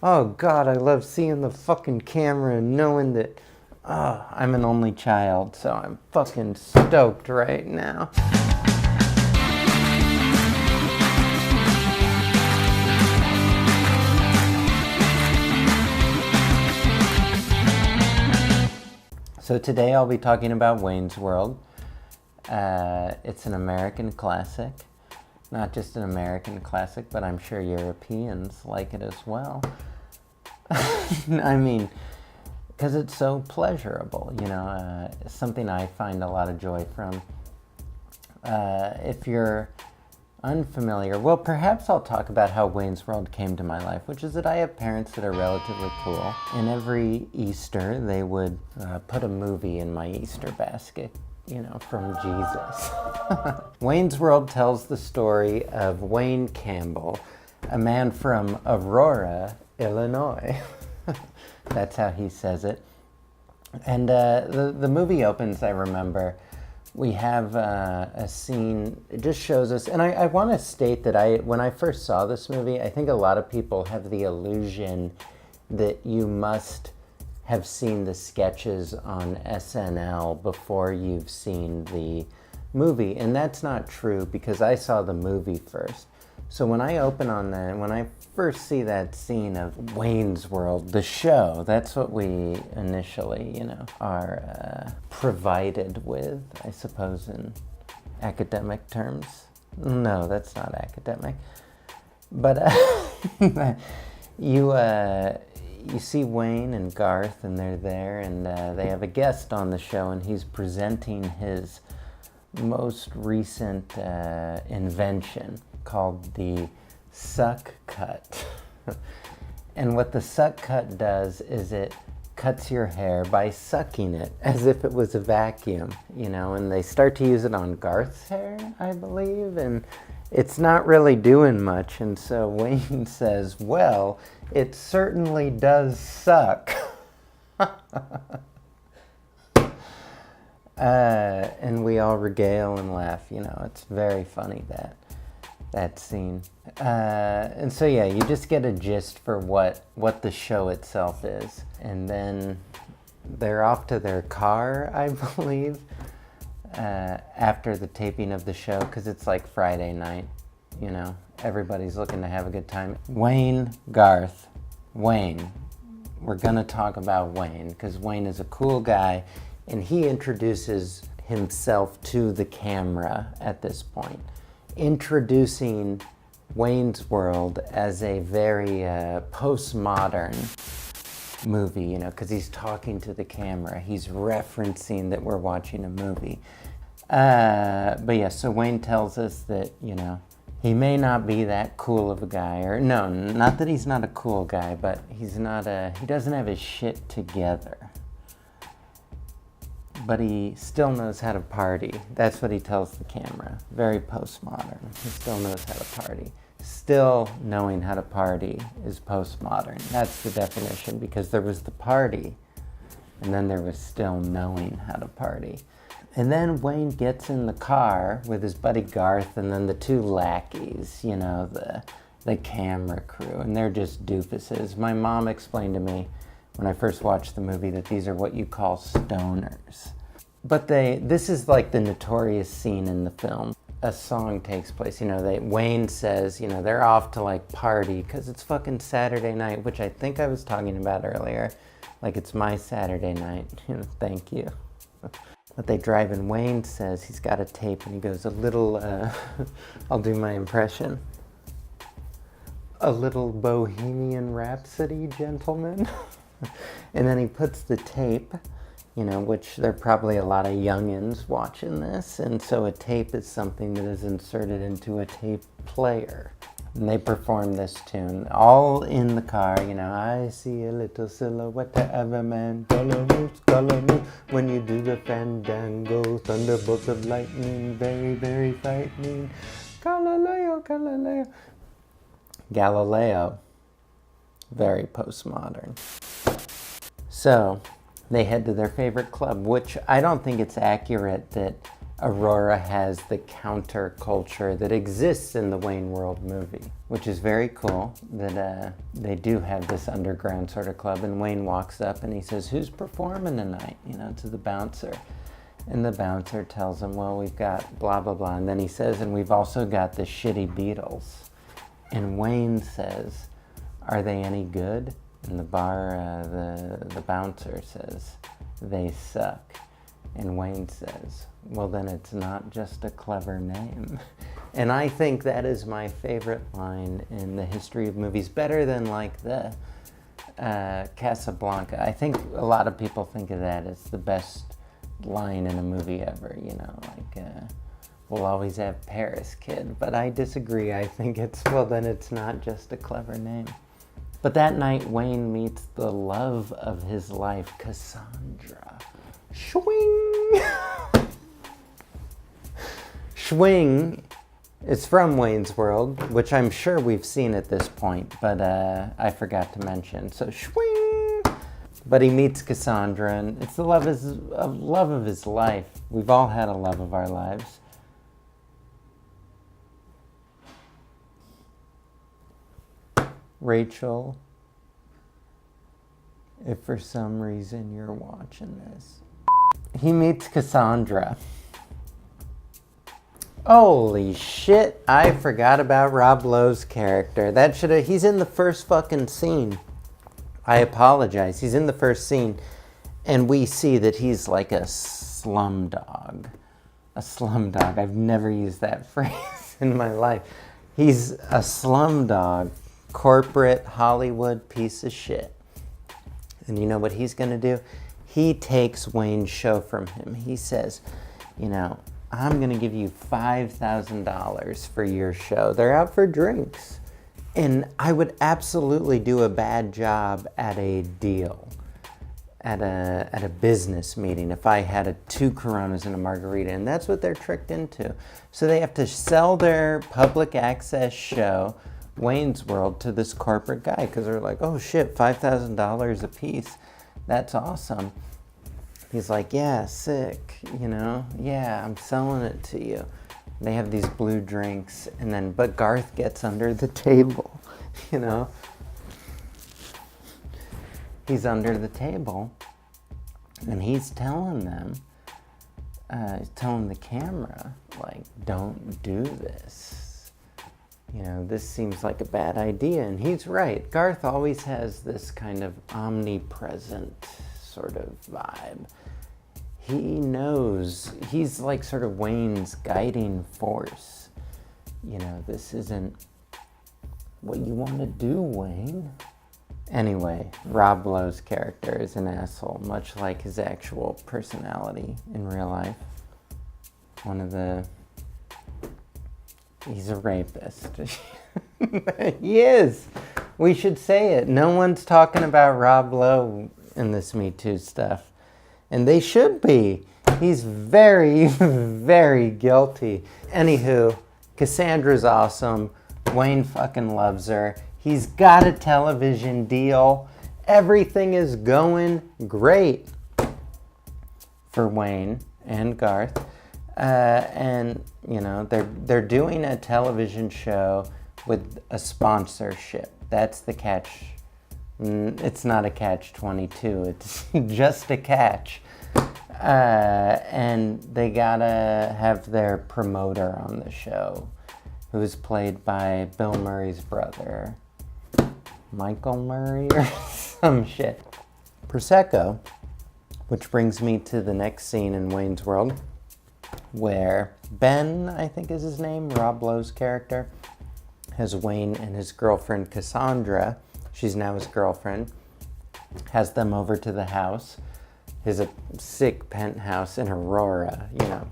Oh God, I love seeing the fucking camera and knowing that I'm an only child, so I'm fucking stoked right now. So today I'll be talking about Wayne's World. It's an American classic. Not just an American classic, but I'm sure Europeans like it as well. I mean, because it's so pleasurable, something I find a lot of joy from. If you're unfamiliar, well, perhaps I'll talk about how Wayne's World came to my life, which is that I have parents that are relatively cool. And every Easter, they would put a movie in my Easter basket, from Jesus. Wayne's World tells the story of Wayne Campbell, a man from Aurora, Illinois. That's how he says it. And the movie opens, I remember, we have a scene, it just shows us, and I want to state that when I first saw this movie, I think a lot of people have the illusion that you must have seen the sketches on SNL before you've seen the movie, and that's not true because I saw the movie first. So when I first see that scene of Wayne's World, the show, that's what we initially, are provided with, I suppose, in academic terms. No, that's not academic. But you see Wayne and Garth, and they're there, and they have a guest on the show, and he's presenting his most recent invention called the suck cut. And what the suck cut does is it cuts your hair by sucking it as if it was a vacuum, and they start to use it on Garth's hair, I believe, and it's not really doing much. And so Wayne says, well, it certainly does suck. And we all regale and laugh, it's very funny, that scene. And so yeah, you just get a gist for what the show itself is. And then they're off to their car, I believe, after the taping of the show, because it's like Friday night, everybody's looking to have a good time. Wayne, Garth, Wayne. We're gonna talk about Wayne, because Wayne is a cool guy, and he introduces himself to the camera at this point, introducing Wayne's World as a very postmodern movie, because he's talking to the camera. He's referencing that we're watching a movie. But yeah, so Wayne tells us that, he may not be that cool of a guy, or no, not that he's not a cool guy, but he doesn't have his shit together. But he still knows how to party. That's what he tells the camera. Very postmodern. He still knows how to party. Still knowing how to party is postmodern. That's the definition, because there was the party, and then there was still knowing how to party. And then Wayne gets in the car with his buddy Garth, and then the two lackeys, the camera crew, and they're just doofuses. My mom explained to me when I first watched the movie that these are what you call stoners. But this is like the notorious scene in the film. A song takes place, Wayne says, they're off to like party because it's fucking Saturday night, which I think I was talking about earlier. Like, it's my Saturday night, thank you. But they drive, and Wayne says he's got a tape, and he goes, I'll do my impression. A little Bohemian Rhapsody, gentlemen. And then he puts the tape, which there are probably a lot of youngins watching this, and so a tape is something that is inserted into a tape player. And they perform this tune, all in the car, I see a little silhouette of a man, color moves, when you do the fandango, thunderbolts of lightning, very, very frightening, Galileo. Galileo, very postmodern. So they head to their favorite club, which I don't think it's accurate that Aurora has the counterculture that exists in the Wayne World movie, which is very cool that they do have this underground sort of club. And Wayne walks up and he says, "Who's performing tonight?" To the bouncer. And the bouncer tells him, "Well, we've got blah, blah, blah." And then he says, "And we've also got the shitty Beatles." And Wayne says, "Are they any good?" And the bouncer says, "They suck." And Wayne says, "Well, then it's not just a clever name." And I think that is my favorite line in the history of movies, better than like the Casablanca. I think a lot of people think of that as the best line in a movie ever, "We'll always have Paris, kid." But I disagree. I think well, then it's not just a clever name. But that night, Wayne meets the love of his life, Cassandra. Swing! Swing is from Wayne's World, which I'm sure we've seen at this point, but I forgot to mention. So, swing! But he meets Cassandra, and it's the love of his life. We've all had a love of our lives. Rachel, if for some reason you're watching this. He meets Cassandra. Holy shit, I forgot about Rob Lowe's character. He's in the first fucking scene. I apologize. He's in the first scene, and we see that he's like a slumdog. A slumdog. I've never used that phrase in my life. He's a slumdog, corporate Hollywood piece of shit. And you know what he's going to do? He takes Wayne's show from him. He says, "I'm going to give you $5,000 for your show." They're out for drinks. And I would absolutely do a bad job at a deal, at a business meeting, if I had 2 Coronas and a margarita. And that's what they're tricked into. So they have to sell their public access show, Wayne's World, to this corporate guy, because they're like, "Oh shit, $5,000 a piece. That's awesome." He's like, "Yeah, sick, yeah, I'm selling it to you." They have these blue drinks, but Garth gets under the table, He's under the table, and he's telling them, he's telling the camera, "Don't do this. This seems like a bad idea." And he's right. Garth always has this kind of omnipresent sort of vibe. He knows, he's like sort of Wayne's guiding force. This isn't what you want to do, Wayne. Anyway, Rob Lowe's character is an asshole, much like his actual personality in real life. He's a rapist. He is. We should say it. No one's talking about Rob Lowe in this Me Too stuff. And they should be. He's very, very guilty. Anywho, Cassandra's awesome. Wayne fucking loves her. He's got a television deal. Everything is going great for Wayne and Garth. They're doing a television show with a sponsorship. That's the catch. It's not a catch-22. It's just a catch. And they gotta have their promoter on the show, who's played by Bill Murray's brother, Michael Murray or some shit. Prosecco, which brings me to the next scene in Wayne's World, where Ben, I think is his name, Rob Lowe's character, has Wayne and his girlfriend Cassandra, she's now his girlfriend, has them over to the house, his sick penthouse in Aurora.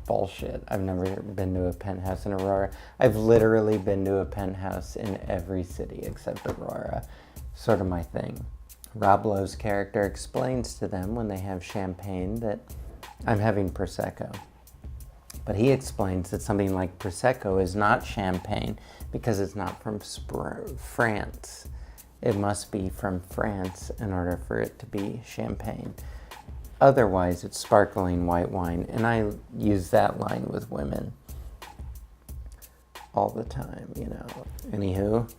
Bullshit. I've never been to a penthouse in Aurora. I've literally been to a penthouse in every city except Aurora. Sort of my thing. Rob Lowe's character explains to them when they have champagne that I'm having Prosecco. But he explains that something like Prosecco is not champagne because it's not from France. It must be from France in order for it to be champagne. Otherwise, it's sparkling white wine. And I use that line with women all the time, you know. Anywho,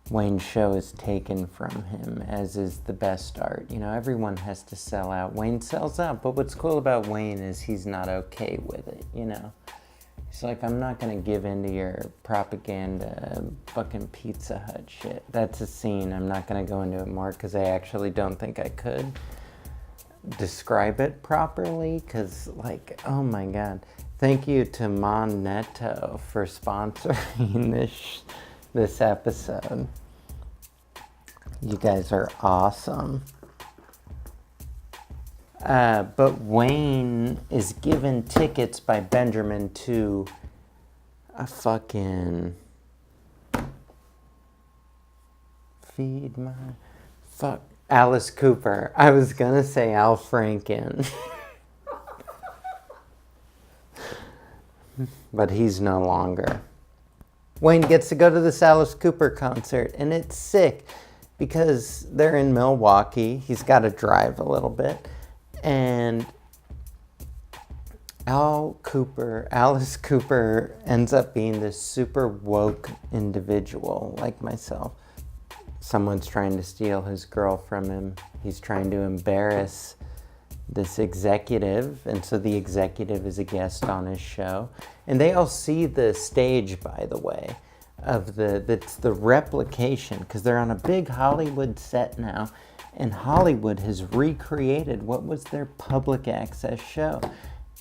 Wayne's show is taken from him, as is the best art. You know, everyone has to sell out. Wayne sells out, but what's cool about Wayne is he's not okay with it, you know. He's like, I'm not gonna give in to your propaganda fucking Pizza Hut shit. That's a scene. I'm not gonna go into it more because I actually don't think I could describe it properly, because, like, oh my god. Thank you to Mon Netto for sponsoring this episode. You guys are awesome. But Wayne is given tickets by Benjamin to a fucking feed my fuck Alice Cooper. I was gonna say Al Franken. But he's no longer. Wayne gets to go to this Alice Cooper concert, and it's sick because they're in Milwaukee. He's got to drive a little bit. And Alice Cooper ends up being this super woke individual like myself. Someone's trying to steal his girl from him. He's trying to embarrass this executive, and so the executive is a guest on his show. And they all see the stage, by the way, of that's the replication, because they're on a big Hollywood set now, and Hollywood has recreated what was their public access show.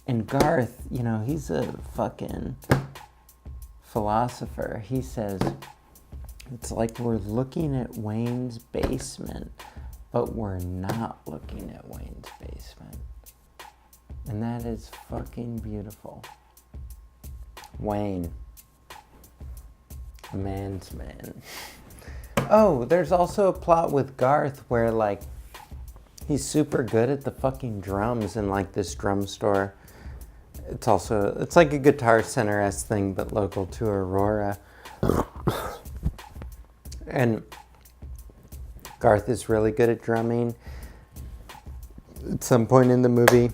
And Garth, you know, he's a fucking philosopher. He says, it's like we're looking at Wayne's basement, but we're not looking at Wayne's basement. And that is fucking beautiful. Wayne. A man's man. Oh, there's also a plot with Garth where, like, he's super good at the fucking drums in, like, this drum store. It's like a Guitar Center-esque thing, but local to Aurora. And Garth is really good at drumming. At some point in the movie,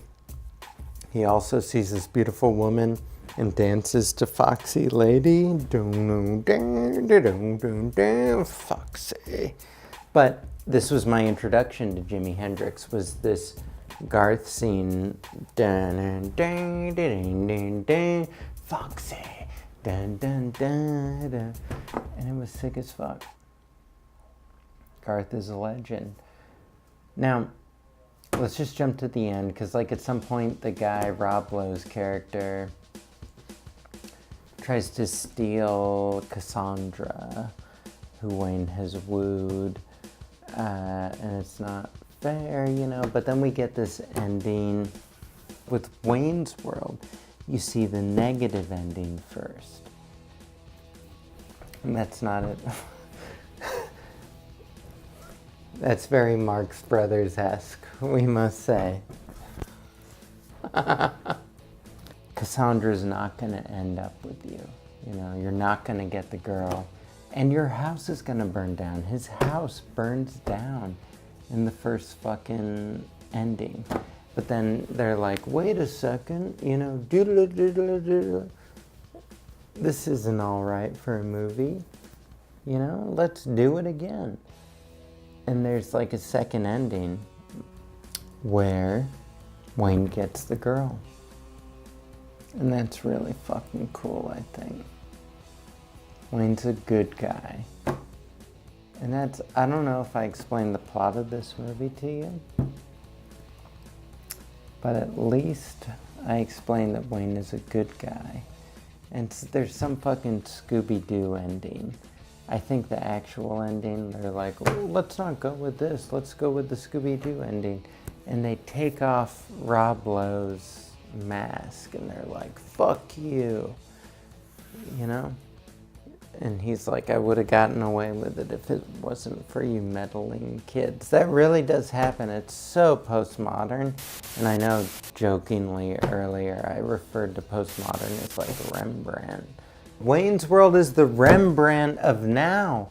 he also sees this beautiful woman and dances to Foxy Lady. Foxy. But this was my introduction to Jimi Hendrix, was this Garth scene. Foxy. And it was sick as fuck. Garth is a legend. Now, let's just jump to the end, because, like, at some point the guy, Rob Lowe's character, tries to steal Cassandra, who Wayne has wooed, and it's not fair, you know. But then we get this ending with Wayne's World. You see the negative ending first, and that's not it. That's very Marx Brothers-esque, we must say. Cassandra's not going to end up with you. You know, you're not going to get the girl. And your house is going to burn down. His house burns down in the first fucking ending. But then they're like, wait a second, you know, this isn't all right for a movie. You know, let's do it again. And there's like a second ending where Wayne gets the girl. And that's really fucking cool, I think. Wayne's a good guy. And that's, I don't know if I explained the plot of this movie to you, but at least I explained that Wayne is a good guy. And there's some fucking Scooby-Doo ending. I think the actual ending, they're like, oh, let's not go with this, let's go with the Scooby-Doo ending. And they take off Rob Lowe's mask, and they're like, fuck you, you know? And he's like, I would have gotten away with it if it wasn't for you meddling kids. That really does happen. It's so postmodern. And I know jokingly earlier I referred to postmodern as like Rembrandt. Wayne's World is the Rembrandt of now.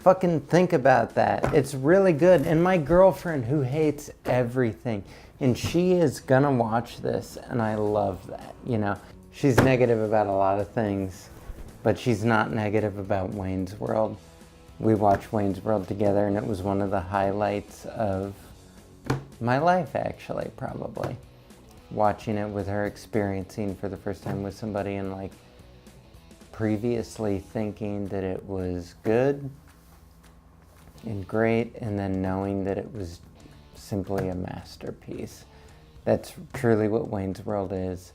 Fucking think about that. It's really good. And my girlfriend, who hates everything, and she is gonna watch this, and I love that, you know. She's negative about a lot of things, but she's not negative about Wayne's World. We watched Wayne's World together, and it was one of the highlights of my life, actually, probably. Watching it with her, experiencing for the first time with somebody, and like previously thinking that it was good and great, and then knowing that it was simply a masterpiece. That's truly what Wayne's World is.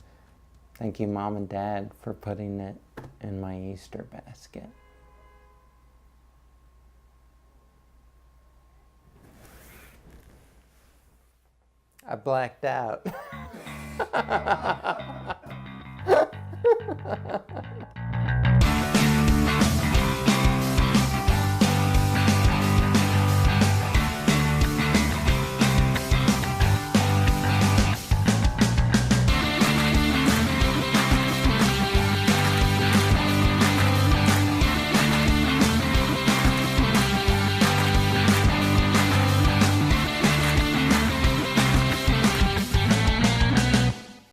Thank you, Mom and Dad, for putting it in my Easter basket. I blacked out.